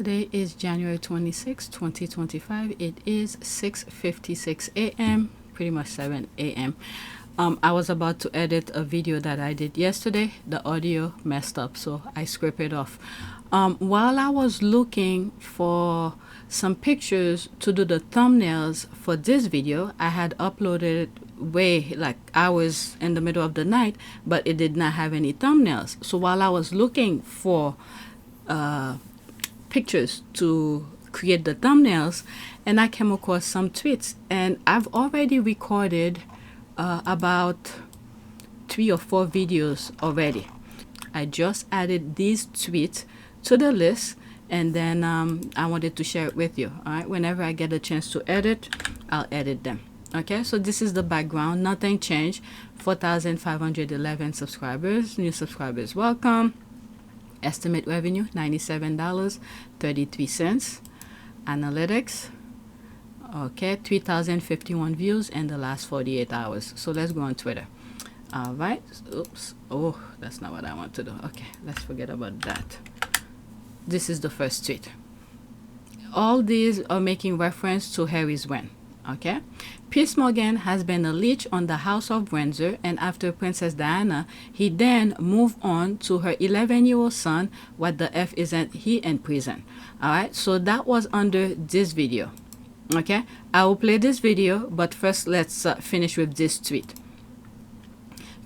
Today is January 26, 2025. It is 6:56 a.m., pretty much 7 a.m. I was about to edit a video that I did yesterday. The audio messed up, so I scraped it off. While I was looking for some pictures to do the thumbnails for this video, I had uploaded hours in the middle of the night, but it did not have any thumbnails. So while I was looking for pictures to create the thumbnails, and I came across some tweets, and I've already recorded about 3 or 4 videos already. I just added these tweets to the list, and then I wanted to share it with you. All right, whenever I get a chance to edit, I'll edit them. Okay, so this is the background. Nothing changed. 4,511 subscribers. New subscribers, welcome. Estimate revenue $97.33. Analytics, okay, 3,051 views in the last 48 hours. So let's go on Twitter. All right, oops, oh, that's not what I want to do. Okay, let's forget about that. This is the first tweet. All these are making reference to Harry's win. Okay, Piers Morgan has been a leech on the House of Windsor, and after Princess Diana, he then moved on to her 11-year-old son. What the F isn't he in prison? All right, so that was under this video. Okay, I will play this video, but first let's finish with this tweet.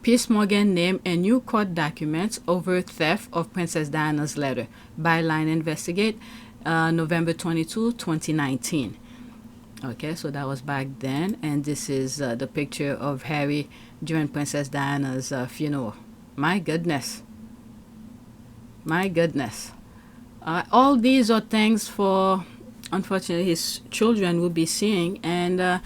Piers Morgan named a new court documents over theft of Princess Diana's letter. Byline investigate, November 22, 2019. Okay, so that was back then, and this is the picture of Harry during Princess Diana's funeral. My goodness. My goodness. All these are things for, unfortunately, his children will be seeing, and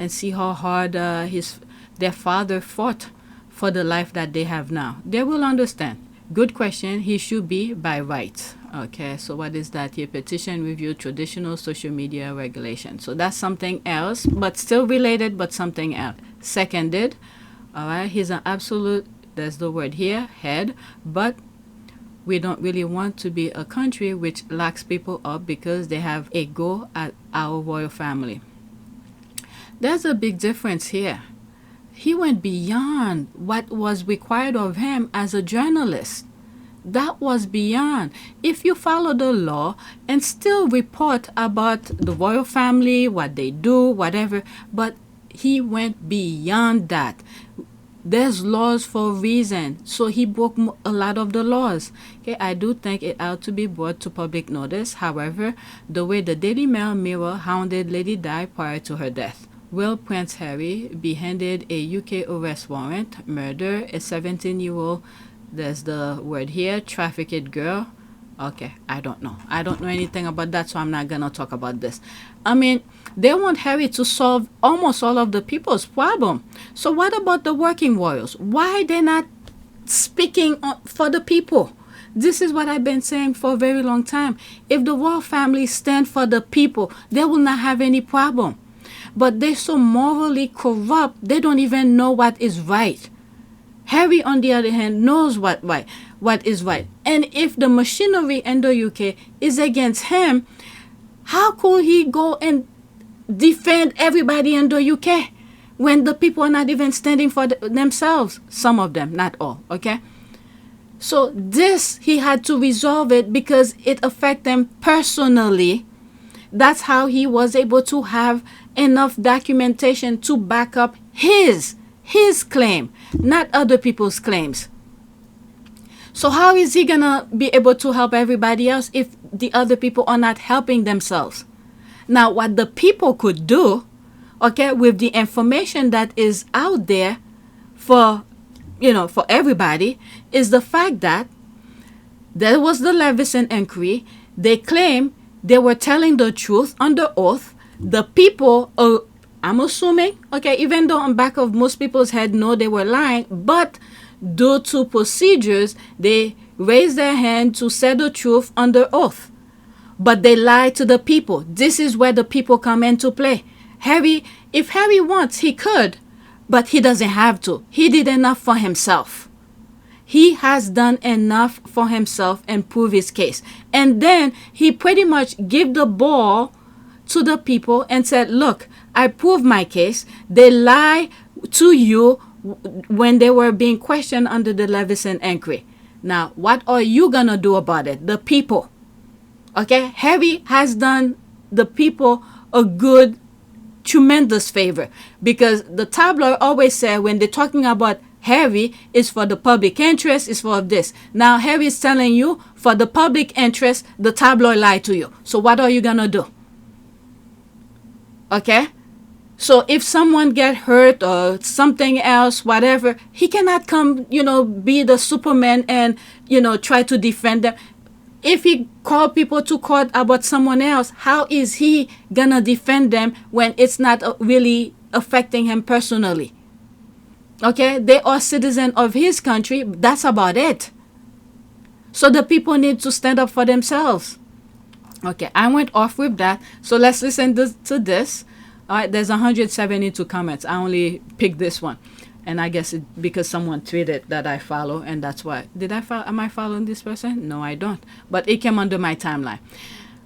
see how hard their father fought for the life that they have now. They will understand. Good question. He should be by rights. Okay, so what is that here? Petition review traditional social media regulation. So that's something else, but still related, but something else. Seconded. All right, he's an absolute, there's the word here, head, but we don't really want to be a country which locks people up because they have a go at our royal family. There's a big difference here. He went beyond what was required of him as a journalist. That was beyond. If you follow the law and still report about the royal family, what they do, whatever, but he went beyond that. There's laws for a reason, so he broke a lot of the laws. Okay, I do think it ought to be brought to public notice. However, the way the Daily Mail Mirror hounded Lady Di prior to her death. Will Prince Harry be handed a UK arrest warrant, murder a 17-year-old, there's the word here, trafficked girl? Okay, I don't know. I don't know anything about that, so I'm not going to talk about this. I mean, they want Harry to solve almost all of the people's problem. So what about the working royals? Why they're not speaking for the people? This is what I've been saying for a very long time. If the royal family stand for the people, they will not have any problem. But they're so morally corrupt, they don't even know what is right. Harry, on the other hand, knows what is right. And if the machinery in the UK is against him, how could he go and defend everybody in the UK when the people are not even standing for themselves? Some of them, not all, okay? So this, he had to resolve it because it affected them personally. That's how he was able to have enough documentation to back up his claim, not other people's claims. So how is he gonna be able to help everybody else if the other people are not helping themselves? Now, what the people could do, okay, with the information that is out there for everybody, is the fact that there was the Leveson inquiry. They claim they were telling the truth under oath. The people are, I'm assuming, okay, even though on back of most people's head, no, they were lying, but due to procedures, they raised their hand to say the truth under oath. But they lied to the people. This is where the people come into play. Harry, if Harry wants, he could, but he doesn't have to. He did enough for himself. he has done enough for himself and prove his case. And then he pretty much give the ball to the people and said, look, I proved my case. They lie to you when they were being questioned under the Leveson inquiry. Now, what are you going to do about it? The people. Okay? Harry has done the people a good, tremendous favor, because the tabloid always say when they're talking about Harry, is for the public interest, is for this. Now Harry is telling you for the public interest, the tabloid lied to you. So what are you gonna do? Okay? So if someone get hurt or something else, whatever, he cannot come, be the Superman and, try to defend them. If he call people to court about someone else, how is he gonna defend them when it's not really affecting him personally? Okay, they are citizens of his country. That's about it. So the people need to stand up for themselves. Okay, I went off with that. So let's listen to this. All right, there's 172 comments. I only picked this one. And I guess it's because someone tweeted that I follow, and that's why. Am I following this person? No, I don't. But it came under my timeline.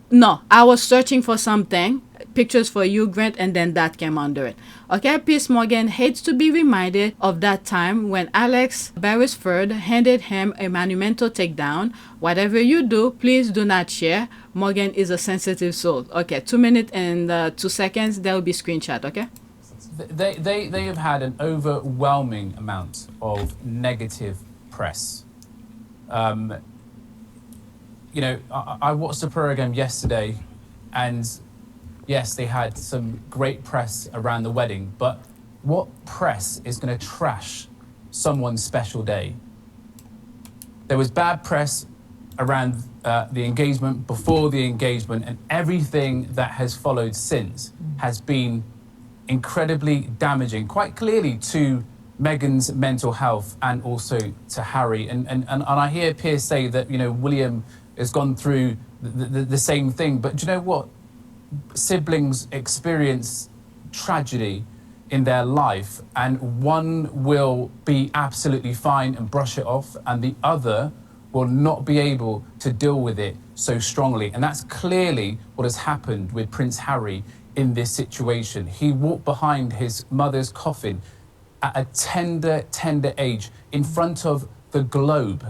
No, I was searching for something, pictures for you, Grant, and then that came under it. Okay, Piers Morgan hates to be reminded of that time when Alex Beresford handed him a monumental takedown. Whatever you do, please do not share. Morgan is a sensitive soul. Okay, 2 minutes and 2 seconds. There will be screenshot, okay? They have had an overwhelming amount of negative press. I watched the program yesterday, and yes, they had some great press around the wedding, but what press is going to trash someone's special day? There was bad press around the engagement, before the engagement, and everything that has followed since has been incredibly damaging, quite clearly to Meghan's mental health and also to Harry. And I hear Piers say that, William has gone through the same thing. But do you know what? Siblings experience tragedy in their life, and one will be absolutely fine and brush it off, and the other will not be able to deal with it so strongly. And that's clearly what has happened with Prince Harry in this situation. He walked behind his mother's coffin at a tender age in front of the globe.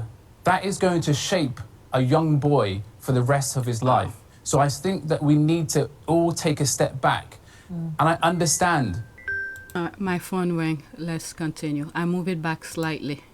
That is going to shape a young boy for the rest of his life. So I think that we need to all take a step back. And I understand. My phone rang. Let's continue. I move it back slightly.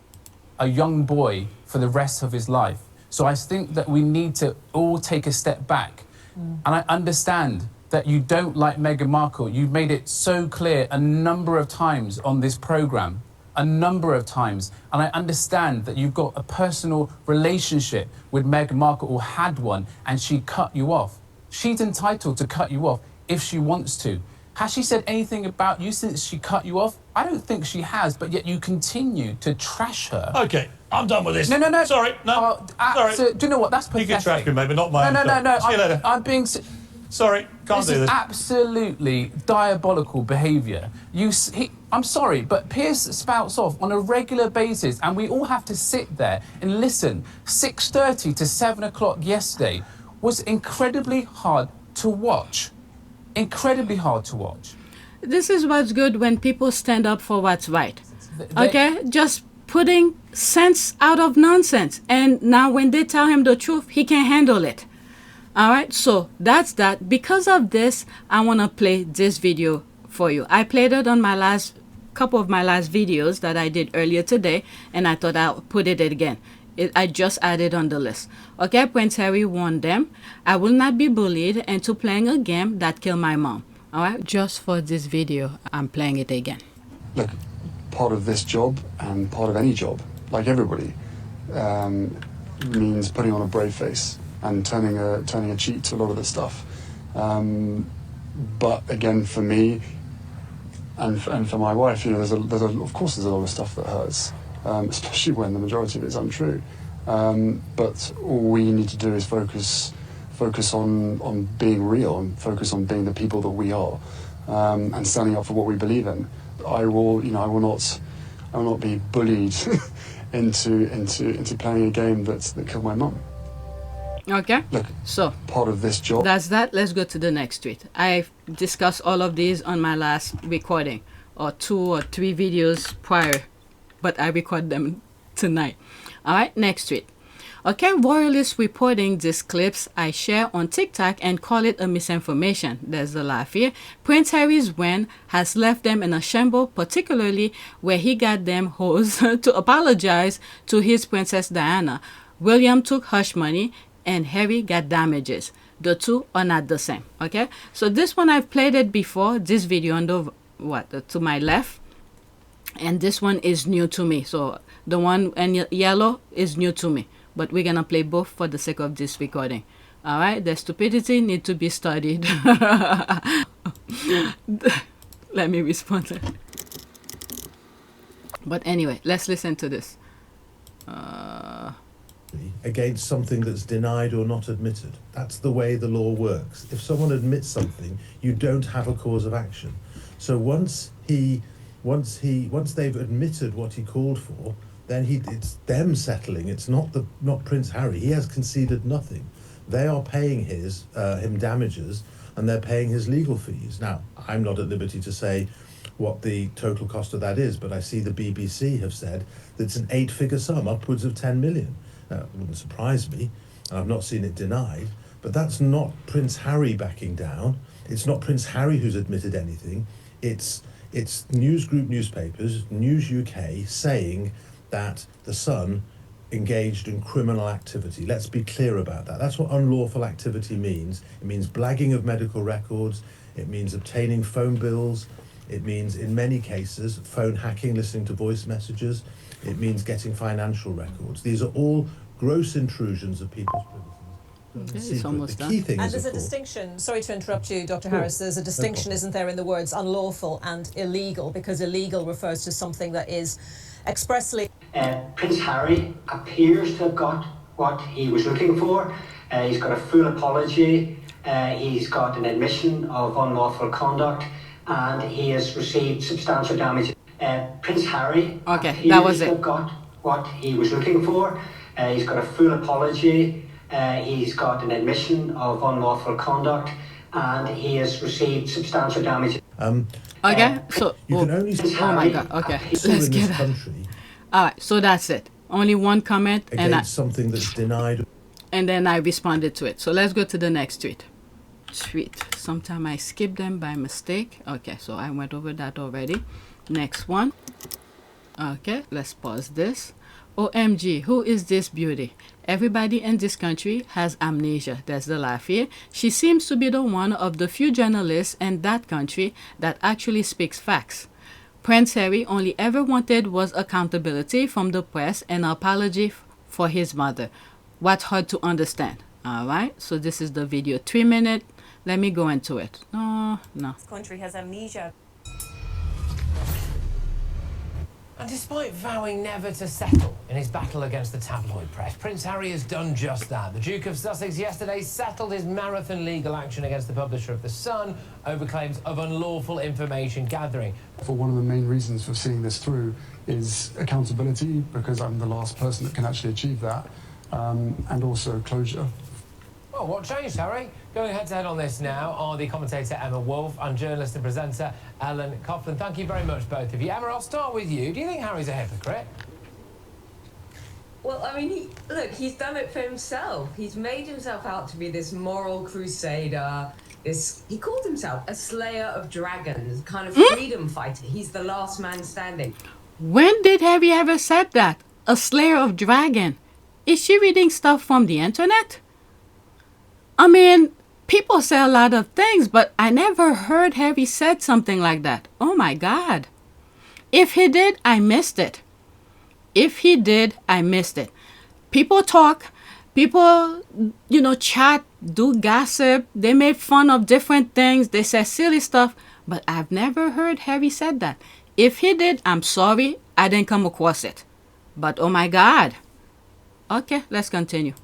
A young boy for the rest of his life. So I think that we need to all take a step back. And I understand that you don't like Meghan Markle. You've made it so clear a number of times on this program, a number of times. And I understand that you've got a personal relationship with Meghan Markle, or had one, and she cut you off. She's entitled to cut you off if she wants to. Has she said anything about you since she cut you off? I don't think she has, but yet you continue to trash her. Okay, I'm done with this. No. Sorry, no. Sorry. So, do you know what? That's pathetic. You can trash me, maybe not mine. No. See you later. I'm being... Sorry, can't do this. This is absolutely diabolical behaviour. I'm sorry, but Piers spouts off on a regular basis, and we all have to sit there and listen. 6:30 to 7 o'clock yesterday was incredibly hard to watch. Incredibly hard to watch. This is what's good when people stand up for what's right. Okay? Just putting sense out of nonsense. And now when they tell him the truth, he can't handle it. All right, so that's that. Because of this, I want to play this video for you. I played it on my couple of my last videos that I did earlier today, and I thought I'll put it again. I just added on the list. Okay, Prince Harry warned them, I will not be bullied into playing a game that killed my mom. All right, just for this video, I'm playing it again. Look, part of this job and part of any job, like everybody, means putting on a brave face and turning a cheek to a lot of this stuff. But again, for me and for my wife, of course there's a lot of stuff that hurts, especially when the majority of it is untrue. But all we need to do is focus on being real and focus on being the people that we are, and standing up for what we believe in. I will I will not be bullied into playing a game that killed my mum. Okay. Look, so part of this job. That's that. Let's go to the next tweet. I've discussed all of these on my last recording, or 2 or 3 videos prior, but I record them tonight. All right, next tweet. Okay, royalists reporting these clips I share on TikTok and call it a misinformation. There's a laugh here. Prince Harry's reign has left them in a shambles, particularly where he got them hoes to apologize to his Princess Diana. William took hush money and Harry got damages. The two are not the same. Okay, so this one I've played it before. This video on the to my left, and this one is new to me. So the one in yellow is new to me, but we're gonna play both for the sake of this recording. All right, the stupidity need to be studied. Let me respond. But anyway, let's listen to this. Against something that's denied or not admitted. That's the way the law works. If someone admits something, you don't have a cause of action. So once they've admitted what he called for, then it's them settling. It's not Prince Harry. He has conceded nothing. They are paying him damages, and they're paying his legal fees. Now, I'm not at liberty to say what the total cost of that is, but I see the BBC have said that it's an 8-figure sum, upwards of 10 million. Now, it wouldn't surprise me, and I've not seen it denied, but that's not Prince Harry backing down. It's not Prince Harry who's admitted anything. It's news group newspapers, News UK, saying that the Sun engaged in criminal activity. Let's be clear about that. That's what unlawful activity means. It means blagging of medical records. It means obtaining phone bills. It means, in many cases, phone hacking, listening to voice messages. It means getting financial records. These are all gross intrusions of people's privacy. It's almost the key done. thing And is, there's a of course, distinction, sorry to interrupt you, Dr. Harris, there's a distinction, isn't there, in the words unlawful and illegal, because illegal refers to something that is expressly... Prince Harry appears to have got what he was looking for. He's got a full apology, he's got an admission of unlawful conduct, and he has received substantial damage. Prince Harry okay, that was appears to have got what he was looking for. He's got a full apology, he's got an admission of unlawful conduct, and he has received substantial damage. Okay, so you can only oh my god, okay, let's in get this it. country All right, so that's it. Only one comment, against something that's denied. and then I responded to it. So let's go to the next tweet. Sometimes I skip them by mistake. Okay, so I went over that already. Next one. Okay, let's pause this. OMG, who is this beauty? Everybody in this country has amnesia. That's the laugh here. She seems to be the one of the few journalists in that country that actually speaks facts. Prince Harry only ever wanted was accountability from the press and an apology for his mother. What's hard to understand? All right, so this is the video, 3 minutes. Let me go into it. No. This country has amnesia. And despite vowing never to settle in his battle against the tabloid press, Prince Harry has done just that. The Duke of Sussex yesterday settled his marathon legal action against the publisher of The Sun over claims of unlawful information gathering. For one of the main reasons for seeing this through is accountability, because I'm the last person that can actually achieve that, and also closure. Well, what changed, Harry? Going head-to-head on this now are the commentator Emma Wolfe and journalist and presenter Ellen Coughlin. Thank you very much, both of you. Emma, I'll start with you. Do you think Harry's a hypocrite? Well, I mean, he's done it for himself. He's made himself out to be this moral crusader. He called himself a slayer of dragons, kind of freedom fighter. He's the last man standing. When did Harry ever said that? A slayer of dragon? Is she reading stuff from the internet? I mean, people say a lot of things, but I never heard Harry said something like that. Oh my God. If he did, I missed it. If he did, I missed it. People talk, people, chat, do gossip. They make fun of different things. They say silly stuff, but I've never heard Harry said that. If he did, I'm sorry, I didn't come across it. But oh my God. Okay, let's continue.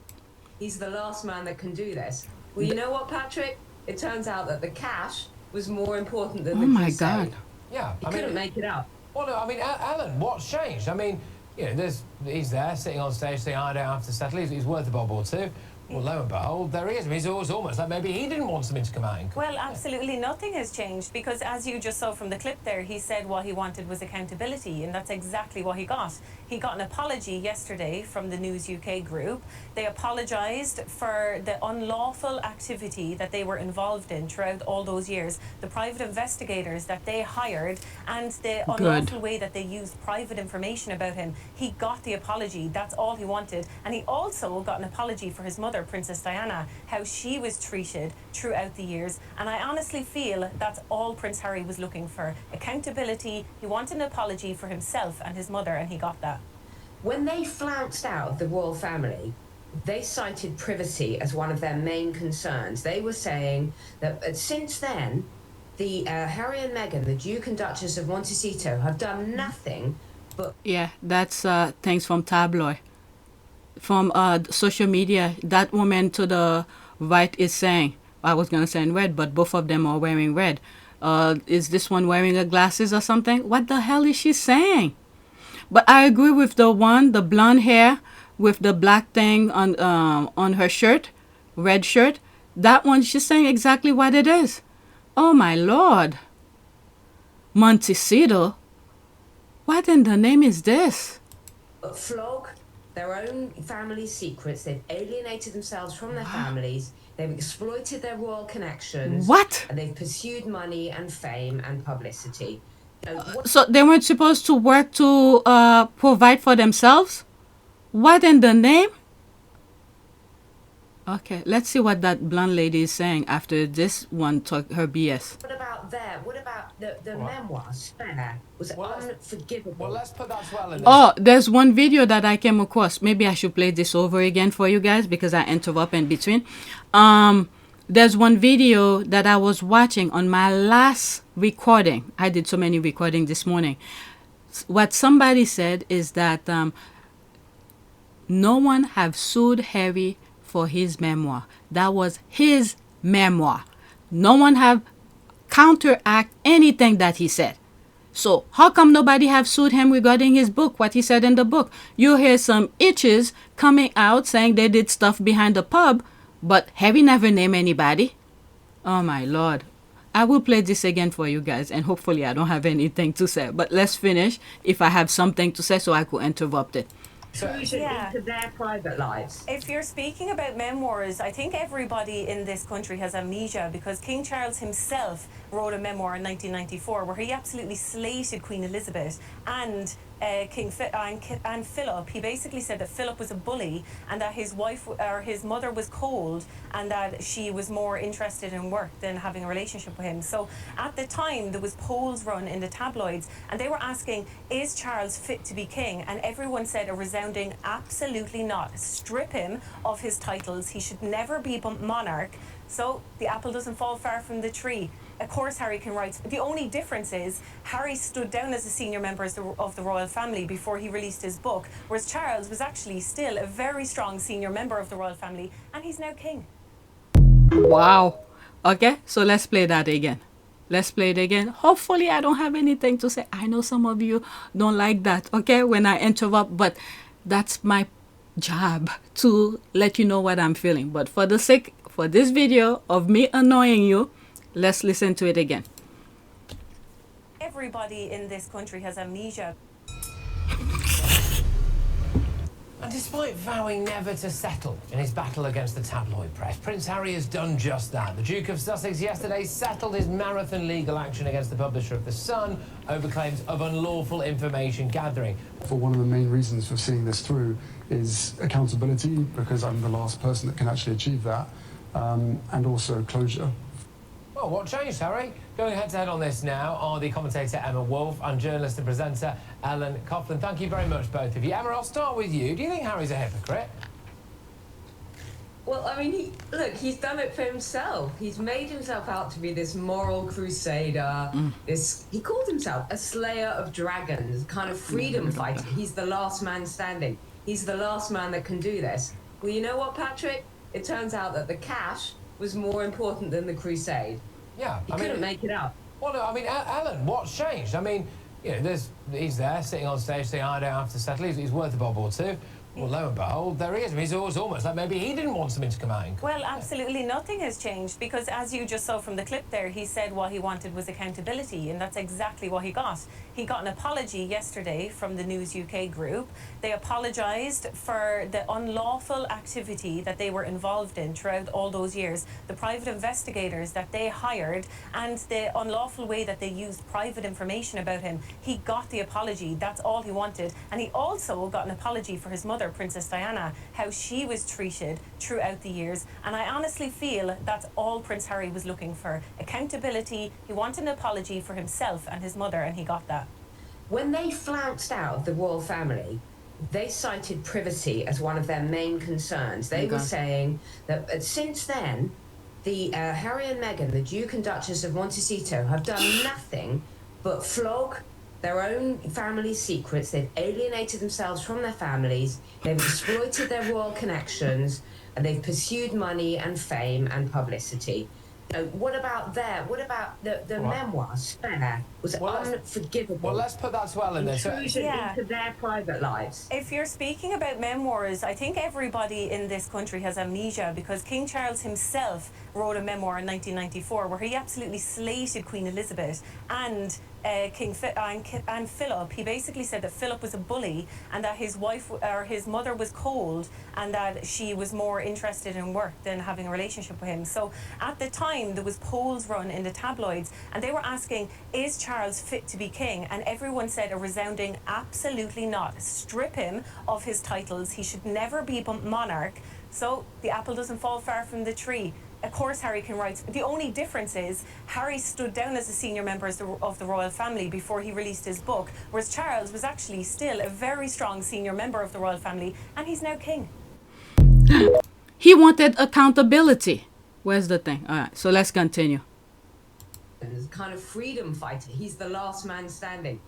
He's the last man that can do this. Well, you know what, Patrick? It turns out that the cash was more important than the crusade. God. Yeah, He couldn't make it up. Well, no, I mean, Alan, what's changed? I mean, you know, he's there sitting on stage saying, I don't have to settle. He's worth a bob or two. Well, lo and behold, there he is. I mean, it's almost like maybe he didn't want something to come out. Well, absolutely nothing has changed because, as you just saw from the clip there, he said what he wanted was accountability, and that's exactly what he got. He got an apology yesterday from the News UK group. They apologised for the unlawful activity that they were involved in throughout all those years, the private investigators that they hired, and the unlawful way that they used private information about him. He got the apology. That's all he wanted. And he also got an apology for his mother, Princess Diana, how she was treated throughout the years. And I honestly feel that's all Prince Harry was looking for. Accountability. He wanted an apology for himself and his mother, and he got that. When they flounced out of the royal family, they cited privacy as one of their main concerns. They were saying that since then, the Harry and Meghan, the Duke and Duchess of Montecito, have done nothing but... Yeah, that's things from tabloid. From social media, that woman to the right is saying, I was going to say in red, but both of them are wearing red. Is this one wearing a glasses or something? What the hell is she saying? But I agree with the one, the blonde hair with the black thing on her shirt, red shirt. That one, she's saying exactly what it is. Oh my Lord. Montecito? What in the name is this? Flog their own family secrets. They've alienated themselves from their families. They've exploited their royal connections. What? And they've pursued money and fame and publicity. So they weren't supposed to work to provide for themselves? What in the name? Okay, let's see what that blonde lady is saying after this one took her BS. What about there? What about the memoirs? There was unforgivable. Well, let's put that as well in. Oh, there's one video that I came across. Maybe I should play this over again for you guys because I interrupt in between. There's one video that I was watching on my last recording. I did so many recordings this morning. What somebody said is that no one have sued Harry for his memoir. That was his memoir. No one have counteract anything that he said. So how come nobody have sued him regarding his book, what he said in the book? You hear some itches coming out saying they did stuff behind the pub, but Harry never named anybody. Oh my Lord. I will play this again for you guys, and hopefully I don't have anything to say. But let's finish if I have something to say so I could interrupt it. Into their private lives. If you're speaking about memoirs, I think everybody in this country has amnesia because King Charles himself wrote a memoir in 1994 where he absolutely slated Queen Elizabeth and and Philip. He basically said that Philip was a bully and that his wife or his mother was cold and that she was more interested in work than having a relationship with him. So at the time there was polls run in the tabloids and they were asking, is Charles fit to be king? And everyone said a resounding absolutely not. Strip him of his titles. He should never be monarch. So the apple doesn't fall far from the tree. Of course Harry can write. The only difference is Harry stood down as a senior member of the royal family before he released his book, whereas Charles was actually still a very strong senior member of the royal family, and he's now king. Wow. Okay, so let's play that again. Let's play it again. Hopefully I don't have anything to say. I know some of you don't like that, okay, when I interrupt, but that's my job to let you know what I'm feeling. But for the sake, for this video of me annoying you, let's listen to it again. Everybody in this country has amnesia. And despite vowing never to settle in his battle against the tabloid press, Prince Harry has done just that. The Duke of Sussex yesterday settled his marathon legal action against the publisher of The Sun over claims of unlawful information gathering. For one of the main reasons for seeing this through is accountability, because I'm the last person that can actually achieve that, and also closure. Well, what changed, Harry? Going head-to-head on this now are the commentator Emma Wolfe and journalist and presenter Ellen Coughlin. Thank you very much, both of you. Emma, I'll start with you. Do you think Harry's a hypocrite? Well, I mean, he's done it for himself. He's made himself out to be this moral crusader. He called himself a slayer of dragons, kind of freedom fighter. He's the last man standing. He's the last man that can do this. Well, you know what, Patrick? It turns out that the cash was more important than the crusade. Yeah, He couldn't make it up. Well, no, I mean, Alan, what's changed? I mean, he's there sitting on stage saying, I don't have to settle. He's worth a bob or two. Well, lo and behold, there he is. He's almost like maybe he didn't want something to come out in court. Well, absolutely nothing has changed because, as you just saw from the clip there, he said what he wanted was accountability, and that's exactly what he got. He got an apology yesterday from the News UK group. They apologised for the unlawful activity that they were involved in throughout all those years, the private investigators that they hired, and the unlawful way that they used private information about him. He got the apology. That's all he wanted. And he also got an apology for his mother, Princess Diana, how she was treated throughout the years. And I honestly feel that's all Prince Harry was looking for. Accountability. He wanted an apology for himself and his mother, and he got that. When they flounced out of the royal family, they cited privacy as one of their main concerns. They were saying that since then, the Harry and Meghan, the Duke and Duchess of Montecito, have done nothing but flog their own family secrets. They've alienated themselves from their families. They've exploited their royal connections, and they've pursued money and fame and publicity. What about the memoirs? Fair was unforgivable. Well, let's put that to Ellen then. Intrusion into their private lives. If you're speaking about memoirs, I think everybody in this country has amnesia because King Charles himself wrote a memoir in 1994 where he absolutely slated Queen Elizabeth and and Philip. He basically said that Philip was a bully and that his wife or his mother was cold and that she was more interested in work than having a relationship with him. So at the time there was polls run in the tabloids and they were asking, is Charles fit to be king? And everyone said a resounding absolutely not. Strip him of his titles. He should never be monarch. So the apple doesn't fall far from the tree. Of course Harry can write. The only difference is Harry stood down as a senior member of the royal family before he released his book, whereas Charles was actually still a very strong senior member of the royal family, and he's now king. He wanted accountability. Where's the thing? All right, so let's continue. Kind of freedom fighter. He's the last man standing.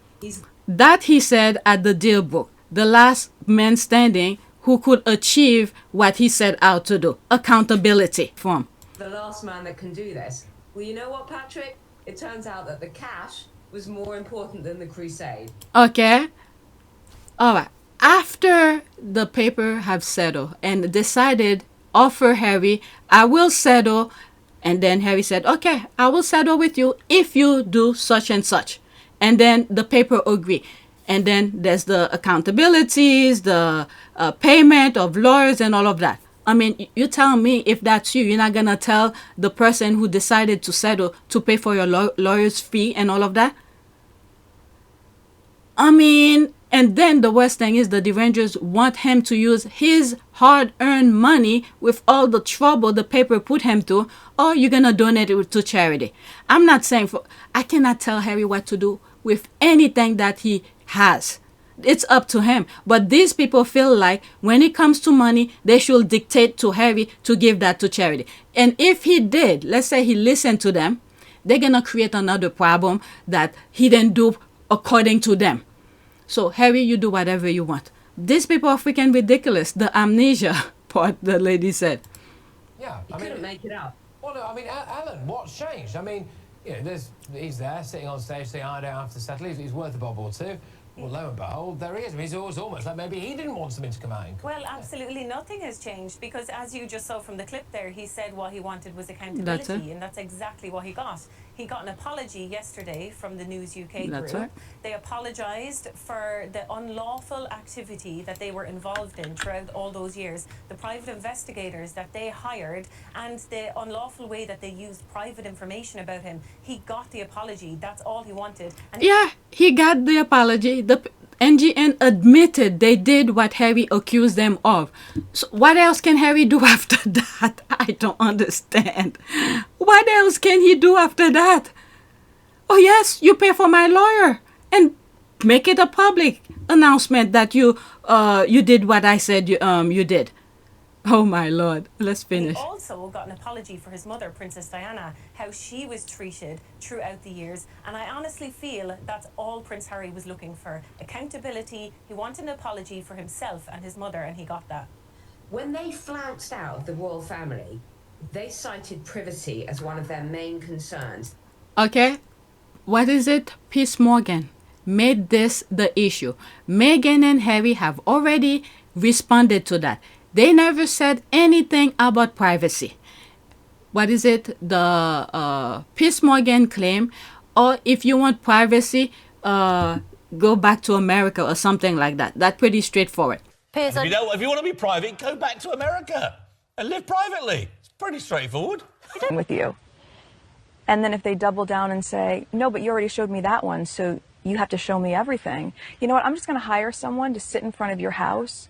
That he said at the deal book, the last man standing who could achieve what he set out to do. Accountability from. The last man that can do this. Well, you know what, Patrick? It turns out that the cash was more important than the crusade. Okay. All right. After the paper have settled and decided, offer Harry, I will settle. And then Harry said, okay, I will settle with you if you do such and such. And then the paper agree. And then there's the accountabilities, the payment of lawyers and all of that. I mean, you tell me if that's you, you're not going to tell the person who decided to settle to pay for your lawyer's fee and all of that? I mean, and then the worst thing is the Derangers want him to use his hard-earned money with all the trouble the paper put him through, or you're going to donate it to charity. I'm not saying I cannot tell Harry what to do with anything that he has. It's up to him. But these people feel like when it comes to money, they should dictate to Harry to give that to charity. And if he did, let's say he listened to them, they're going to create another problem that he didn't do according to them. So, Harry, you do whatever you want. These people are freaking ridiculous. The amnesia part, the lady said. Yeah, I couldn't make it out. Well, no, I mean, Ellen, what's changed? I mean, he's there sitting on stage saying, I don't have to settle. He's worth a bob or two. Well, lo and behold, there he is. He's almost like maybe he didn't want something to come out in court. Well, absolutely nothing has changed because, as you just saw from the clip there, he said what he wanted was accountability, and that's exactly what he got. He got an apology yesterday from the News UK group. Right. They apologised for the unlawful activity that they were involved in throughout all those years, the private investigators that they hired, and the unlawful way that they used private information about him. He got the apology. That's all he wanted. And yeah, he got the apology. The NGN admitted they did what Harry accused them of. So what else can Harry do after that? I don't understand. What else can he do after that? Oh yes, you pay for my lawyer and make it a public announcement that you did what I said you did. Oh my Lord, let's finish. He also got an apology for his mother, Princess Diana, how she was treated throughout the years. And I honestly feel that's all Prince Harry was looking for. Accountability. He wanted an apology for himself and his mother, and he got that. When they flounced out of the royal family, they cited privacy as one of their main concerns. Okay, what is it? Piers Morgan made this the issue. Meghan and Harry have already responded to that. They never said anything about privacy. What is it? The Piers Morgan claim, or if you want privacy, go back to America or something like that. That's pretty straightforward. If you want to be private, go back to America and live privately. It's pretty straightforward. With you. And then if they double down and say, no, but you already showed me that one, so you have to show me everything. You know what? I'm just going to hire someone to sit in front of your house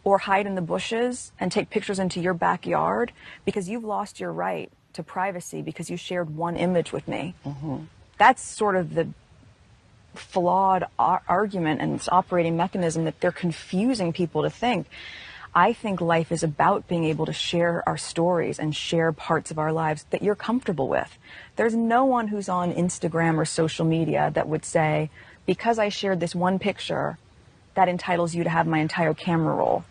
or hide in the bushes and take pictures into your backyard because you've lost your right to privacy because you shared one image with me. That's sort of the flawed argument and its operating mechanism that they're confusing people to think. I think life is about being able to share our stories and share parts of our lives that you're comfortable with. There's no one who's on Instagram or social media that would say, because I shared this one picture, that entitles you to have my entire camera roll.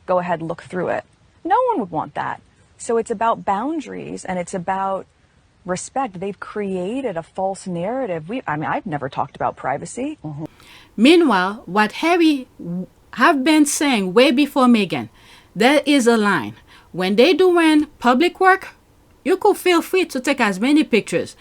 Go ahead, look through it. No one would want that. So it's about boundaries and it's about respect. They've created a false narrative. I've never talked about privacy. Meanwhile, what Harry have been saying way before Meghan, there is a line. When they doing public work, you could feel free to take as many pictures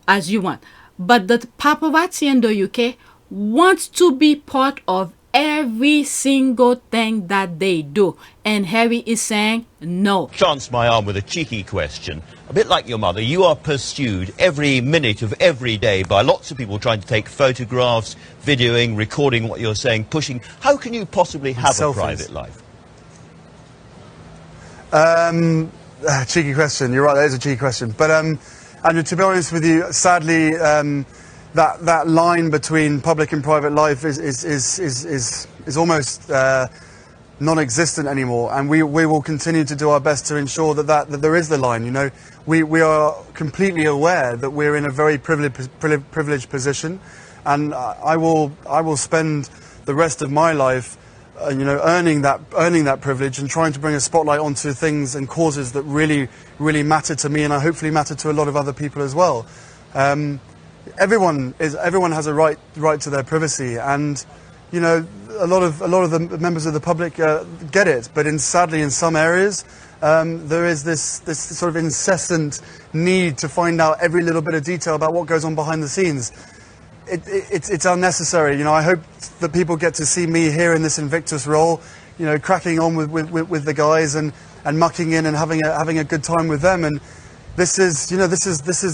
as you want. But the paparazzi in the UK wants to be part of every single thing that they do. And Harry is saying no. Chance my arm with a cheeky question. A bit like your mother, you are pursued every minute of every day by lots of people trying to take photographs, videoing, recording what you're saying, pushing. How can you possibly have a private life? Cheeky question. You're right, that is a cheeky question. But Andrew, to be honest with you, sadly, that line between public and private life is almost non-existent anymore, and we will continue to do our best to ensure that there is the line. You know, we are completely aware that we're in a very privileged position, and I will spend the rest of my life, earning that privilege and trying to bring a spotlight onto things and causes that really matter to me, and hopefully matter to a lot of other people as well. Everyone has a right to their privacy, and a lot of the members of the public get it, but sadly in some areas there is this sort of incessant need to find out every little bit of detail about what goes on behind the scenes. It's unnecessary. I hope that people get to see me here in this Invictus role, cracking on with the guys and mucking in and having a good time with them. And this is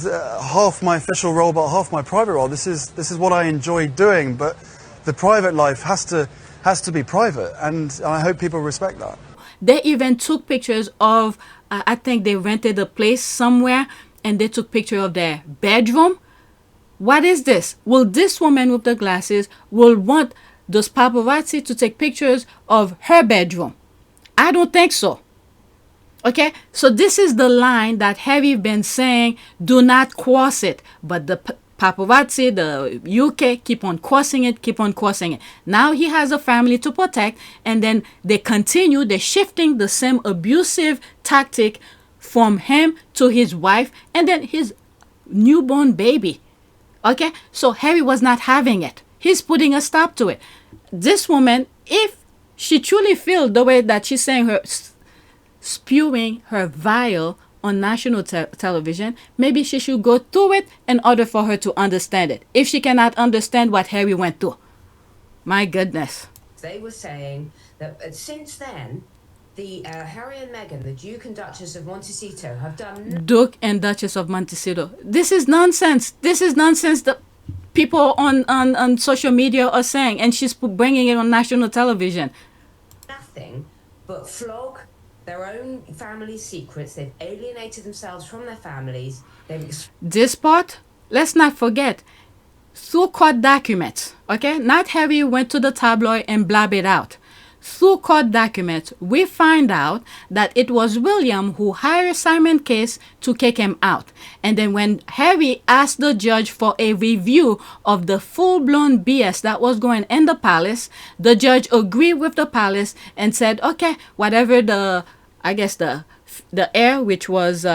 half my official role, but half my private role. This is what I enjoy doing, but the private life has to be private, and I hope people respect that. They even took pictures of, I think they rented a place somewhere, and they took picture of their bedroom. What is this? Will this woman with the glasses will want those paparazzi to take pictures of her bedroom? I don't think so. Okay, so this is the line that Harry been saying, do not cross it. But the paparazzi, the UK, keep on crossing it. Now he has a family to protect, and then they're shifting the same abusive tactic from him to his wife and then his newborn baby. Okay, so Harry was not having it. He's putting a stop to it. This woman, if she truly feels the way that she's saying, her spewing her vile on national television, maybe she should go through it in order for her to understand it. If she cannot understand what Harry went through. My goodness. They were saying that since then, the Harry and Meghan, the Duke and Duchess of Montecito, have done... Duke and Duchess of Montecito. This is nonsense. This is nonsense that people on social media are saying, and she's bringing it on national television. Nothing but flog their own family secrets. They've alienated themselves from their families. This part, let's not forget, through court documents, okay? Not Harry went to the tabloid and blab it out. Through court documents, we find out that it was William who hired Simon Case to kick him out. And then when Harry asked the judge for a review of the full-blown BS that was going in the palace, the judge agreed with the palace and said, okay, whatever the heir, which was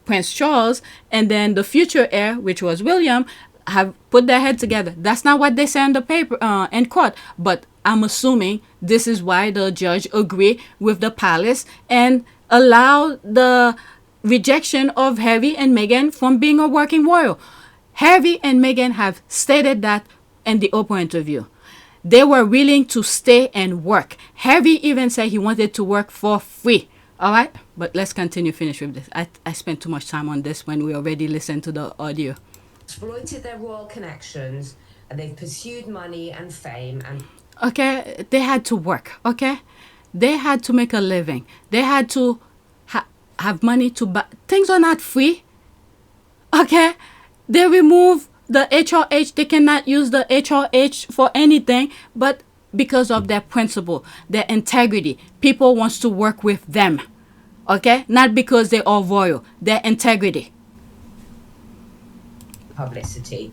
Prince Charles, and then the future heir, which was William, have put their head together. That's not what they say in the paper in court, but I'm assuming this is why the judge agreed with the palace and allowed the rejection of Harry and Meghan from being a working royal. Harry and Meghan have stated that in the Oprah interview. They were willing to stay and work. Harry even said he wanted to work for free. All right, but let's continue, finish with this. I spent too much time on this when we already listened to the audio. Exploited their royal connections, and they've pursued money and fame and... Okay, they had to work, okay? They had to make a living. They had to have money to buy. Things are not free, okay? They remove the HRH. They cannot use the HRH for anything, but because of their principle, their integrity, people wants to work with them, okay? Not because they are royal, their integrity. Publicity.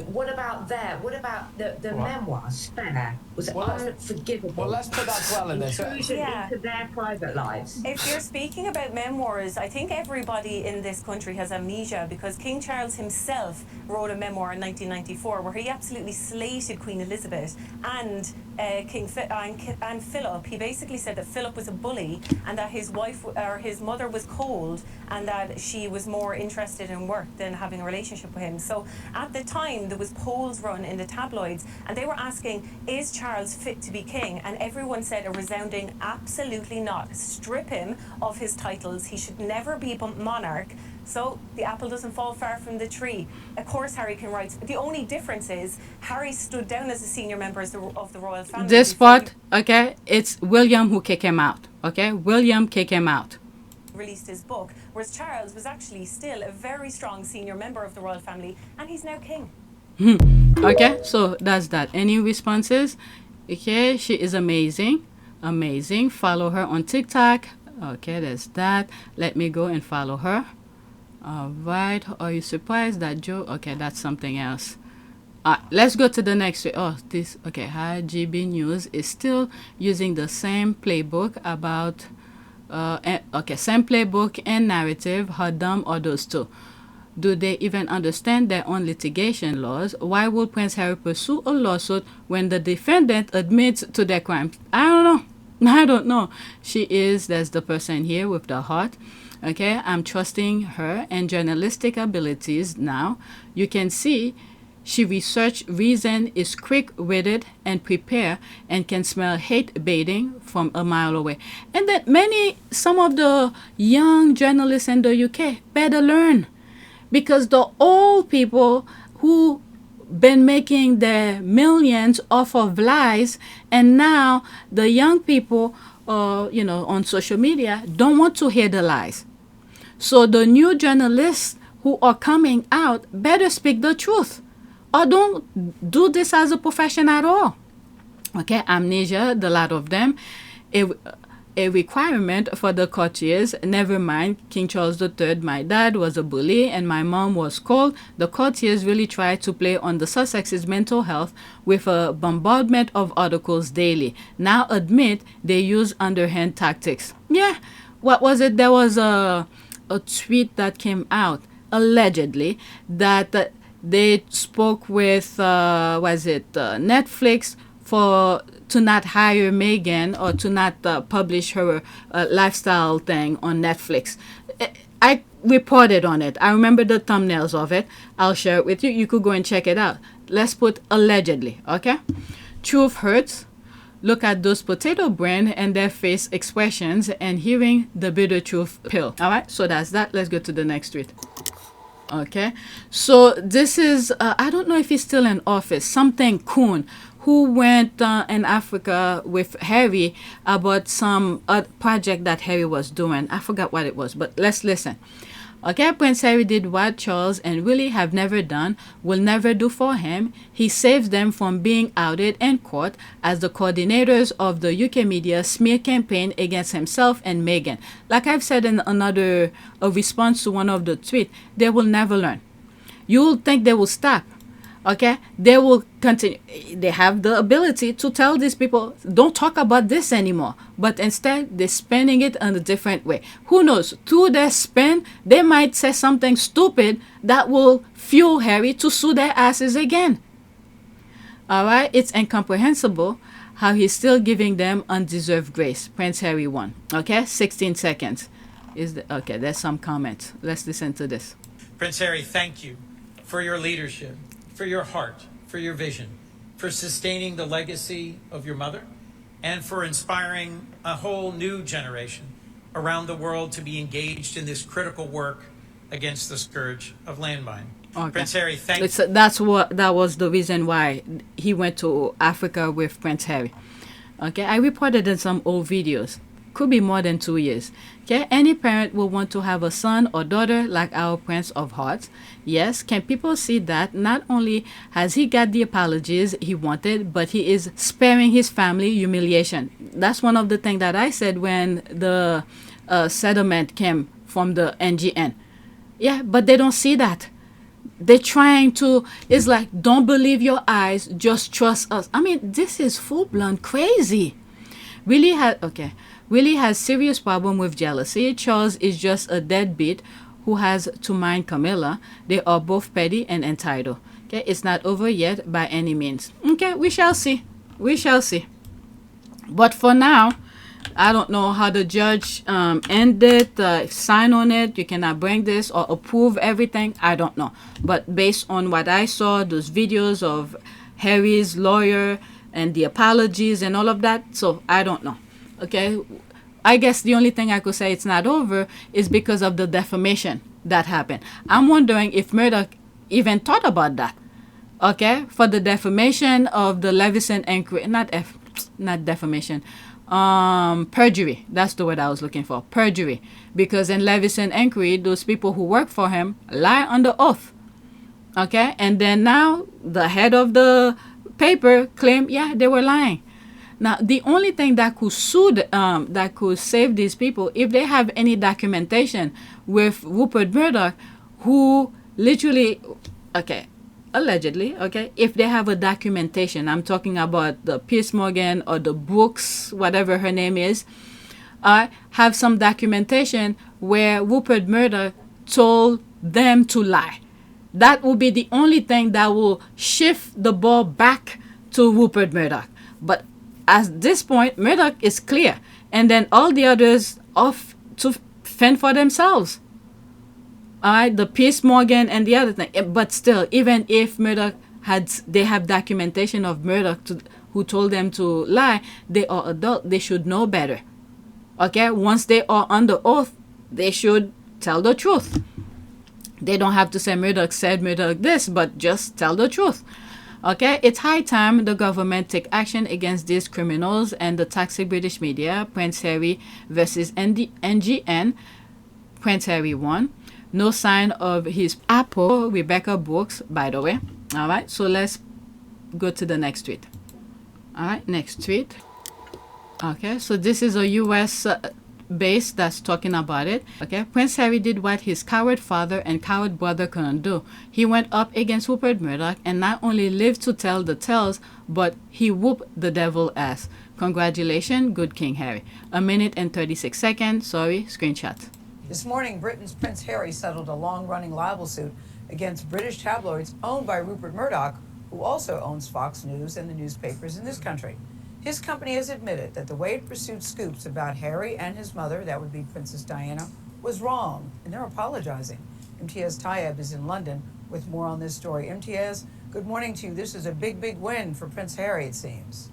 What about the memoirs? Fair was unforgivable. Well, let's put that well in there. Intrusion into their private lives. If you're speaking about memoirs, I think everybody in this country has amnesia because King Charles himself wrote a memoir in 1994 where he absolutely slated Queen Elizabeth and and Philip. He basically said that Philip was a bully and that his mother was cold and that she was more interested in work than having a relationship with him. So at the time, there was polls run in the tabloids and they were asking, is Charles fit to be king? And everyone said a resounding absolutely not. Strip him of his titles. He should never be monarch. So the apple doesn't fall far from the tree. Of course Harry can write. The only difference is Harry stood down as a senior member of the royal family. This part, okay, it's William who kicked him out, okay? William kicked him out. Released his book, whereas Charles was actually still a very strong senior member of the royal family and he's now king. Okay, so that's that. Any responses? Okay, she is amazing. Amazing. Follow her on TikTok. Okay, there's that. Let me go and follow her. All right. Are you surprised that Joe? Okay, that's something else. Let's go to the next. Oh, this. Okay, Hi GB News is still using the same playbook about. Same playbook and narrative. How dumb are those two? Do they even understand their own litigation laws? Why would Prince Harry pursue a lawsuit when the defendant admits to their crimes? I don't know. There's the person here with the heart. Okay, I'm trusting her and journalistic abilities now. You can see she researched, reason, is quick-witted and prepared, and can smell hate baiting from a mile away. And that some of the young journalists in the UK better learn. Because the old people who been making their millions off of lies, and now the young people, on social media don't want to hear the lies. So the new journalists who are coming out better speak the truth, or don't do this as a profession at all. Okay, amnesia, the lot of them. A requirement for the courtiers. Never mind, King Charles III, my dad was a bully and my mom was cold. The courtiers really tried to play on the Sussex's mental health with a bombardment of articles daily. Now admit they use underhand tactics. Yeah, what was it? There was a tweet that came out, allegedly, that they spoke with, Netflix to not hire Meghan or to not publish her lifestyle thing on Netflix. I reported on it. I remember the thumbnails of it. I'll share it with you. You could go and check it out. Let's put allegedly, okay? Truth hurts. Look at those potato brain and their face expressions and hearing the bitter truth pill. All right, so that's that. Let's go to the next tweet. Okay, so this is, I don't know if he's still in office, something Kuhn, who went in Africa with Harry about some project that Harry was doing. I forgot what it was, but let's listen. Okay, Prince Harry did what Charles and Willy have never done, will never do for him. He saves them from being outed in court as the coordinators of the UK media smear campaign against himself and Meghan. Like I've said in a response to one of the tweets, they will never learn. You'll think they will stop, okay, they will continue. They have the ability to tell these people, don't talk about this anymore. But instead, they're spinning it in a different way. Who knows? Through their spin, they might say something stupid that will fuel Harry to sue their asses again. All right? It's incomprehensible how he's still giving them undeserved grace. Prince Harry won. Okay? 16 seconds. Okay, there's some comments. Let's listen to this. Prince Harry, thank you for your leadership, for your heart, for your vision, for sustaining the legacy of your mother, and for inspiring a whole new generation around the world to be engaged in this critical work against the scourge of landmine. Okay. Prince Harry, thank you. That was the reason why he went to Africa with Prince Harry. Okay, I reported in some old videos. Could be more than 2 years. Okay, any parent will want to have a son or daughter like our Prince of Hearts. Yes, can people see that not only has he got the apologies he wanted, but he is sparing his family humiliation. That's one of the things that I said when the settlement came from the NGN. Yeah, but they don't see that. They're trying to, it's like, don't believe your eyes, just trust us. I mean, this is full-blown crazy. Willy has serious problem with jealousy. Charles is just a deadbeat who has to mind Camilla. They are both petty and entitled. Okay, it's not over yet by any means. Okay, we shall see. We shall see. But for now, I don't know how the judge end it, sign on it. You cannot bring this or approve everything. I don't know. But based on what I saw, those videos of Harry's lawyer and the apologies and all of that, so I don't know. Okay, I guess the only thing I could say it's not over is because of the defamation that happened. I'm wondering if Murdoch even thought about that. Okay, for the defamation of the Levison inquiry, not defamation, perjury. That's the word I was looking for, perjury. Because in Levison inquiry, those people who work for him lie under oath. Okay, and then now the head of the paper claimed, yeah, they were lying. Now, the only thing that could that could save these people, if they have any documentation with Rupert Murdoch, who literally, okay, allegedly, okay, if they have a documentation, I'm talking about the Piers Morgan or the Brooks, whatever her name is, have some documentation where Rupert Murdoch told them to lie. That will be the only thing that will shift the ball back to Rupert Murdoch. But at this point, Murdoch is clear. And then all the others off to fend for themselves. All right, the Piers Morgan and the other thing. But still, even if Murdoch they have documentation of Murdoch who told them to lie, they are adult. They should know better. Okay, once they are under oath, they should tell the truth. They don't have to say Murdoch said Murdoch this, but just tell the truth. Okay, it's high time the government take action against these criminals and the toxic British media. Prince Harry versus NGN. Prince Harry won. No sign of his Apple. Rebecca Brooks, by the way. All right, so let's go to the next tweet. All right, next tweet. Okay, so this is a U.S. base that's talking about it. Okay, Prince Harry did what his coward father and coward brother couldn't do. He went up against Rupert Murdoch and not only lived to tell the tales, but he whooped the devil ass. Congratulations, good King Harry. 1 minute and 36 seconds. Sorry, screenshot. This morning, Britain's Prince Harry settled a long-running libel suit against British tabloids owned by Rupert Murdoch, who also owns Fox News and the newspapers in this country. His company has admitted that the way it pursued scoops about Harry and his mother, that would be Princess Diana, was wrong, and they're apologizing. Imtiaz Tayeb is in London with more on this story. Imtiaz, good morning to you. This is a big, big win for Prince Harry, it seems.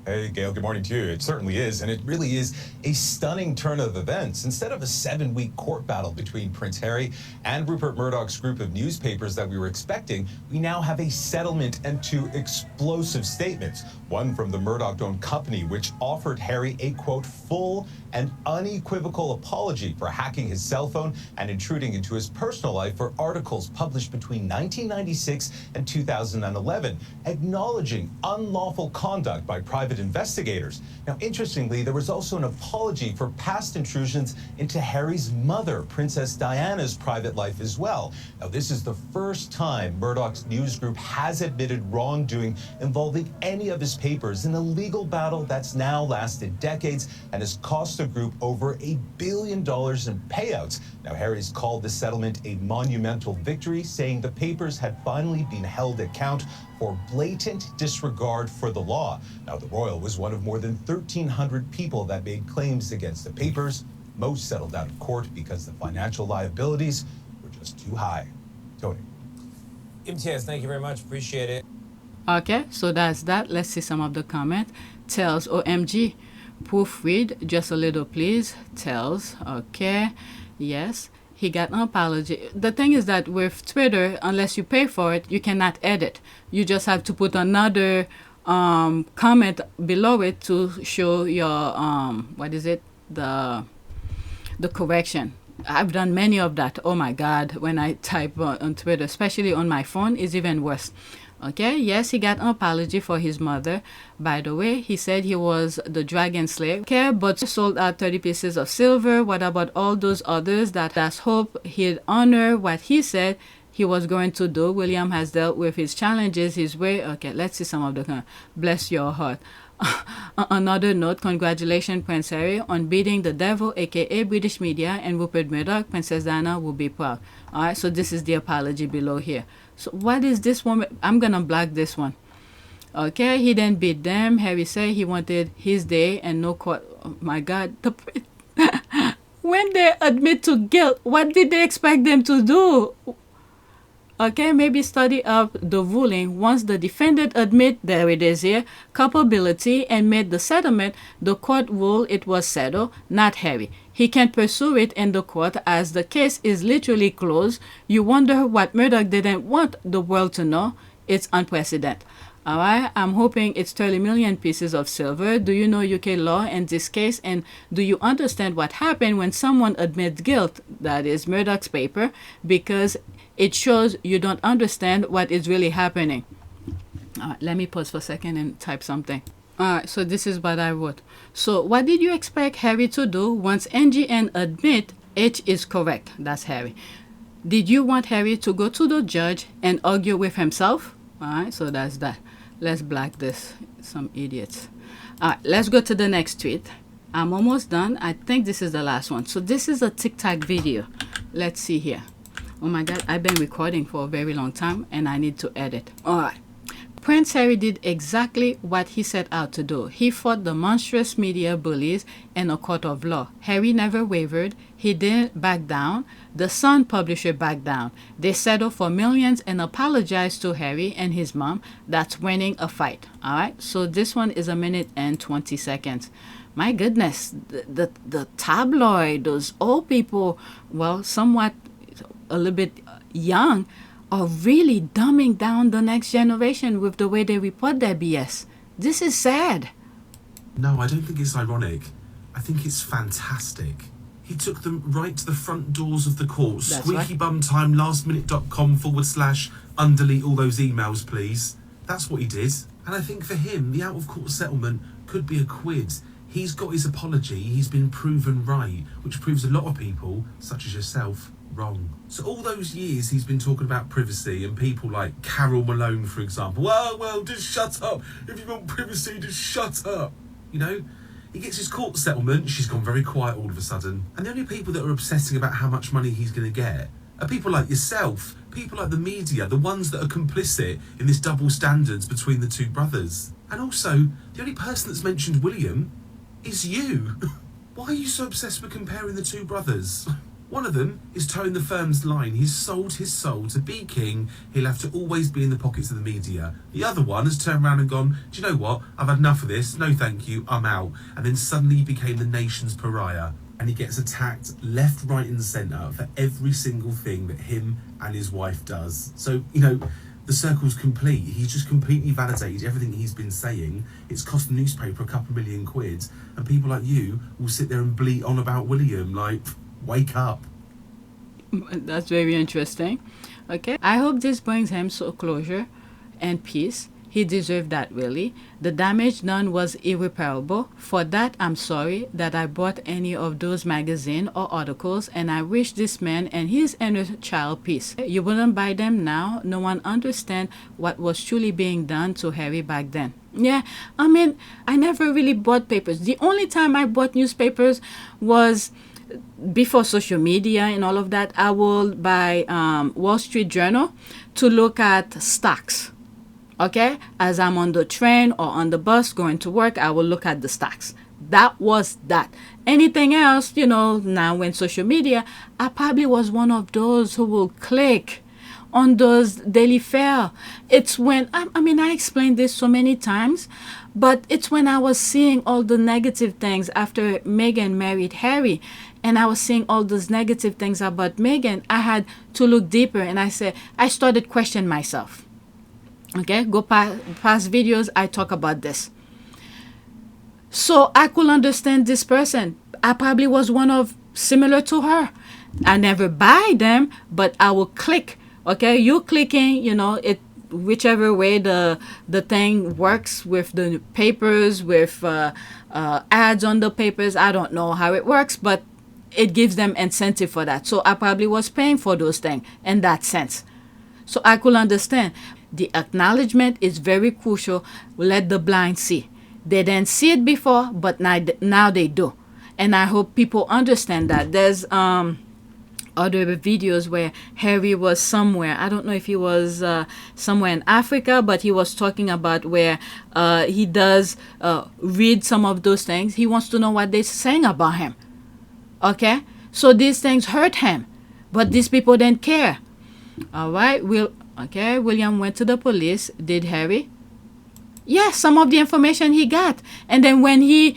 Hey, Gail, good morning to you. It certainly is, and it really is a stunning turn of events. Instead of a 7-week court battle between Prince Harry and Rupert Murdoch's group of newspapers that we were expecting, we now have a settlement and 2 explosive statements. One from the Murdoch-owned company, which offered Harry a, quote, full and unequivocal apology for hacking his cell phone and intruding into his personal life for articles published between 1996 and 2011, acknowledging unlawful conduct by private trusted investigators. Now, interestingly, there was also an apology for past intrusions into Harry's mother, Princess Diana's private life as well. Now, this is the first time Murdoch's news group has admitted wrongdoing involving any of his papers in a legal battle that's now lasted decades and has cost the group over $1 billion in payouts. Now, Harry's called the settlement a monumental victory, saying the papers had finally been held to account for blatant disregard for the law. Now, the royal was one of more than 1,300 people that made claims against the papers. Most settled out of court because the financial liabilities were just too high. Tony. MTS, thank you very much. Appreciate it. Okay, so that's that. Let's see some of the comment. Tells OMG. Proofread just a little, please. Tells. Okay. Yes. He got an apology. The thing is that with Twitter, unless you pay for it, you cannot edit. You just have to put another comment below it to show your what is it? The correction. I've done many of that. Oh my God, when I type on Twitter, especially on my phone, it's even worse. Okay, yes, he got an apology for his mother. By the way, he said he was the dragon slayer. Okay, but sold out 30 pieces of silver. What about all those others that has hope he'd honor what he said he was going to do? William has dealt with his challenges his way. Okay, let's see some of the bless your heart. Another note, congratulations Prince Harry on beating the devil, aka British media, and Rupert Murdoch. Princess Diana will be proud. Alright, so this is the apology below here. So what is this one? I'm gonna block this one. Okay, he then beat them. Harry said he wanted his day and no court. Oh my God, when they admit to guilt, what did they expect them to do? Okay, maybe study up the ruling. Once the defendant admit, there it is here, culpability and made the settlement, the court ruled it was settled, not Harry. He can pursue it in the court as the case is literally closed. You wonder what Murdoch didn't want the world to know. It's unprecedented. Alright, I'm hoping it's 30 million pieces of silver. Do you know UK law in this case? And do you understand what happened when someone admits guilt? That is Murdoch's paper, because it shows you don't understand what is really happening. Let me pause for a second and type something. Alright, so this is what I wrote. So what did you expect Harry to do once NGN admit H is correct? That's Harry. Did you want Harry to go to the judge and argue with himself? Alright, so that's that. Let's block this. Some idiots. Alright, let's go to the next tweet. I'm almost done. I think this is the last one. So this is a TikTok video. Let's see here. Oh my God, I've been recording for a very long time and I need to edit. Alright. Prince Harry did exactly what he set out to do. He fought the monstrous media bullies in a court of law. Harry never wavered. He didn't back down. The Sun publisher backed down. They settled for millions and apologized to Harry and his mom. That's winning a fight. Alright, so this one is 1 minute and 20 seconds. My goodness, the tabloid, those old people, well, somewhat a little bit young, are really dumbing down the next generation with the way they report their BS. This is sad. No, I don't think it's ironic. I think it's fantastic. He took them right to the front doors of the court. Squeakybumtime, lastminute.com/undelete all those emails, please. That's what he did. And I think for him, the out-of-court settlement could be a quid. He's got his apology. He's been proven right, which proves a lot of people, such as yourself, wrong. So all those years he's been talking about privacy, and people like Carol Malone, for example, well, just shut up. If you want privacy, just shut up. You know, he gets his court settlement, she's gone very quiet all of a sudden. And the only people that are obsessing about how much money he's going to get are people like yourself, people like the media, the ones that are complicit in this double standards between the two brothers. And also, the only person that's mentioned William is you. Why are you so obsessed with comparing the two brothers? One of them is towing the firm's line. He's sold his soul to be king. He'll have to always be in the pockets of the media. The other one has turned around and gone, do you know what? I've had enough of this. No, thank you. I'm out. And then suddenly he became the nation's pariah. And he gets attacked left, right and centre for every single thing that him and his wife does. So, you know, the circle's complete. He's just completely validated everything he's been saying. It's cost the newspaper a couple £1 million. And people like you will sit there and bleat on about William like... Wake up. That's very interesting. Okay, I hope this brings him some closure and peace, He deserved that, really. The damage done was irreparable. For that, I'm sorry that I bought any of those magazines or articles, and I wish this man and his inner child peace. You wouldn't buy them now. No one understands what was truly being done to Harry back then. Yeah, I mean, I never really bought papers. The only time I bought newspapers was before social media and all of that. I will buy Wall Street Journal to look at stocks. Okay, as I'm on the train or on the bus going to work, I will look at the stocks. That was that. Anything else, you know, now when social media, I probably was one of those who will click on those daily fare. It's when, I mean, I explained this so many times, but it's when I was seeing all the negative things after Meghan married Harry, and I was seeing all those negative things about Meghan, I had to look deeper, and I started questioning myself. Okay, go past videos, I talk about this. So I could understand this person. I probably was one of similar to her. I never buy them, but I will click. Okay, you clicking, you know, it whichever way the thing works with the papers, with ads on the papers. I don't know how it works, but it gives them incentive for that. So I probably was paying for those things in that sense. So I could understand. The acknowledgement is very crucial. Let the blind see. They didn't see it before, but now they do. And I hope people understand that. There's other videos where Harry was somewhere. I don't know if he was somewhere in Africa, but he was talking about where he does read some of those things. He wants to know what they're saying about him. Okay? So these things hurt him, but these people didn't care. All right? Okay, William went to the police. Did Harry? Yes, some of the information he got. And then when he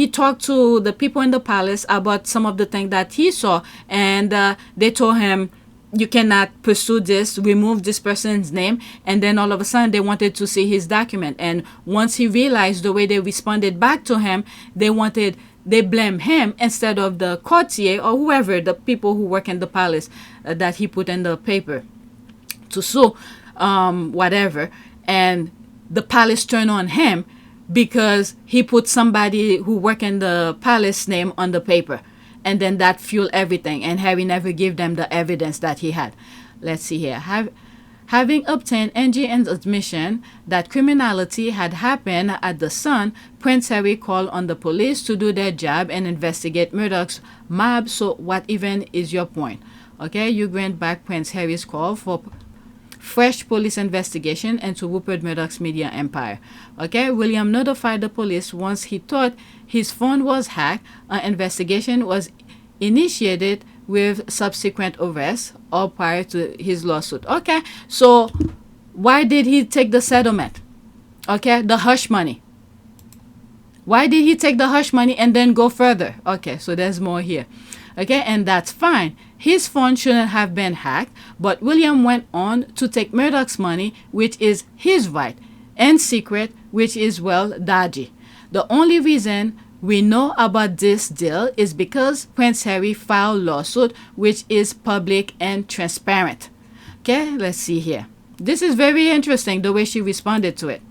talked to the people in the palace about some of the things that he saw, and they told him, you cannot pursue this, remove this person's name. And then all of a sudden they wanted to see his document. And once he realized the way they responded back to him, they blame him instead of the courtier or whoever, the people who work in the palace that he put in the paper to sue, whatever. And the palace turned on him because he put somebody who worked in the palace name on the paper. And then that fueled everything. And Harry never gave them the evidence that he had. Let's see here. Having obtained NGN's admission that criminality had happened at the Sun, Prince Harry called on the police to do their job and investigate Murdoch's mob. So what even is your point? Okay, you grant back Prince Harry's call for fresh police investigation into Rupert Murdoch's media empire. Okay, William notified the police once he thought his phone was hacked. An investigation was initiated with subsequent arrests or prior to his lawsuit. Okay, so why did he take the settlement? Okay, the hush money. Why did he take the hush money and then go further? Okay, so there's more here. Okay, and that's fine. His phone shouldn't have been hacked, but William went on to take Murdoch's money, which is his right, and secret, which is, well, dodgy. The only reason we know about this deal is because Prince Harry filed lawsuit, which is public and transparent. Okay, let's see here. This is very interesting, the way she responded to it.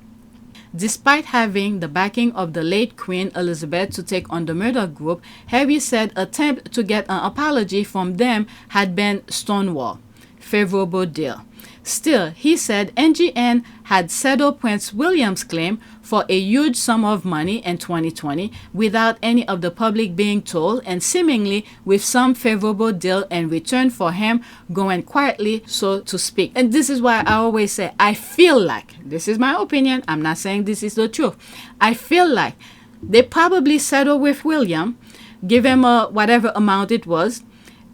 Despite having the backing of the late Queen Elizabeth to take on the Murdoch group, Harry said attempt to get an apology from them had been stonewalled. Favorable deal. Still, he said NGN had settled Prince William's claim for a huge sum of money in 2020 without any of the public being told, and seemingly with some favorable deal in return for him going quietly, so to speak. And this is why I always say, I feel like, this is my opinion, I'm not saying this is the truth, I feel like they probably settled with William, give him whatever amount it was,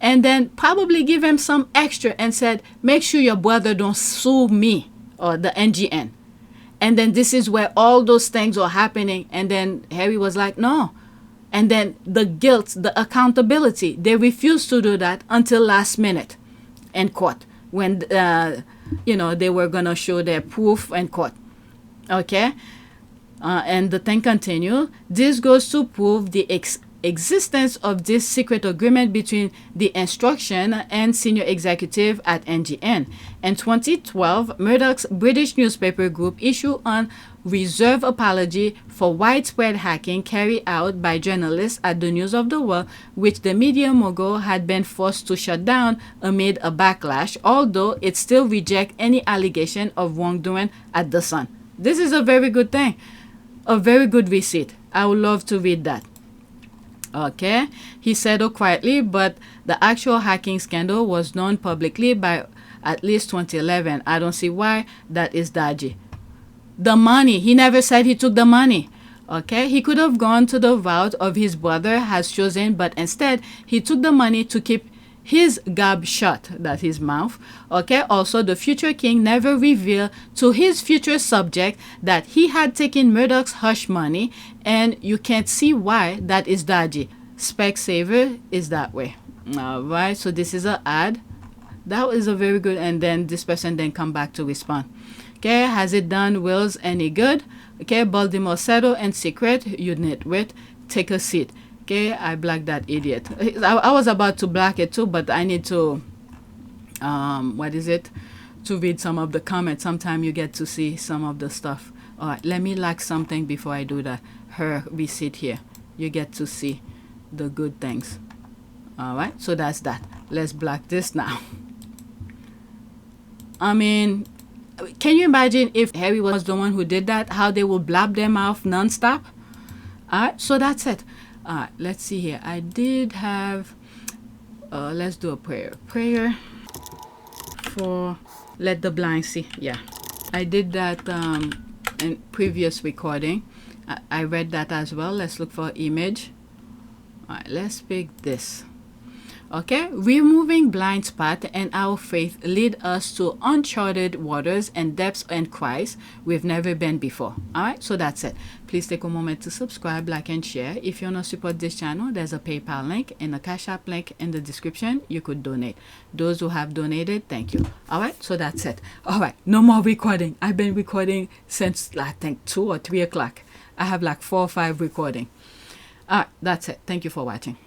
and then probably give him some extra and said, make sure your brother don't sue me or the NGN. And then this is where all those things are happening. And then Harry was like, no. And then the guilt, the accountability, they refused to do that until last minute in court when, they were going to show their proof in court. Okay? And the thing continued. This goes to prove the existence of this secret agreement between the instruction and senior executive at NGN. In 2012, Murdoch's British newspaper group issued an reserve apology for widespread hacking carried out by journalists at the News of the World, which the media mogul had been forced to shut down amid a backlash, although it still rejects any allegation of wrongdoing at the Sun. This is a very good thing, a very good receipt. I would love to read that. Okay, he settled quietly, but the actual hacking scandal was known publicly by at least 2011. I don't see why that is dodgy. The money, he never said he took the money. Okay, he could have gone to the route of his brother has chosen, but instead he took the money to keep his gob shut, that his mouth. Okay, also the future king never revealed to his future subject that he had taken Murdoch's hush money, and you can't see why that is dodgy. Specsavers is that way. All right, so this is an ad. That was a very good, and then this person then come back to respond. Okay, has it done Wills any good? Okay, Baltimore settle in secret, you nitwit, take a seat. Okay, I blacked that idiot. I was about to black it too, but I need to, to read some of the comments. Sometimes you get to see some of the stuff. All right, let me like something before I do that. Her receipt here. You get to see the good things. All right, so that's that. Let's black this now. I mean, can you imagine if Harry was the one who did that, how they will blab their mouth nonstop? All right, so that's it. All right, let's see here. I did have, let's do a prayer. Prayer for let the blind see. Yeah, I did that in previous recording. I read that as well. Let's look for image. All right, let's pick this. Okay, removing blind spot and our faith lead us to uncharted waters and depths and cries we've never been before. All right, so that's it. Please take a moment to subscribe, like, and share. If you want to support this channel, there's a PayPal link and a Cash App link in the description. You could donate. Those who have donated, thank you. All right, so that's it. All right, no more recording. I've been recording since I think 2 or 3 o'clock. I have like 4 or 5 recording. All right, that's it. Thank you for watching.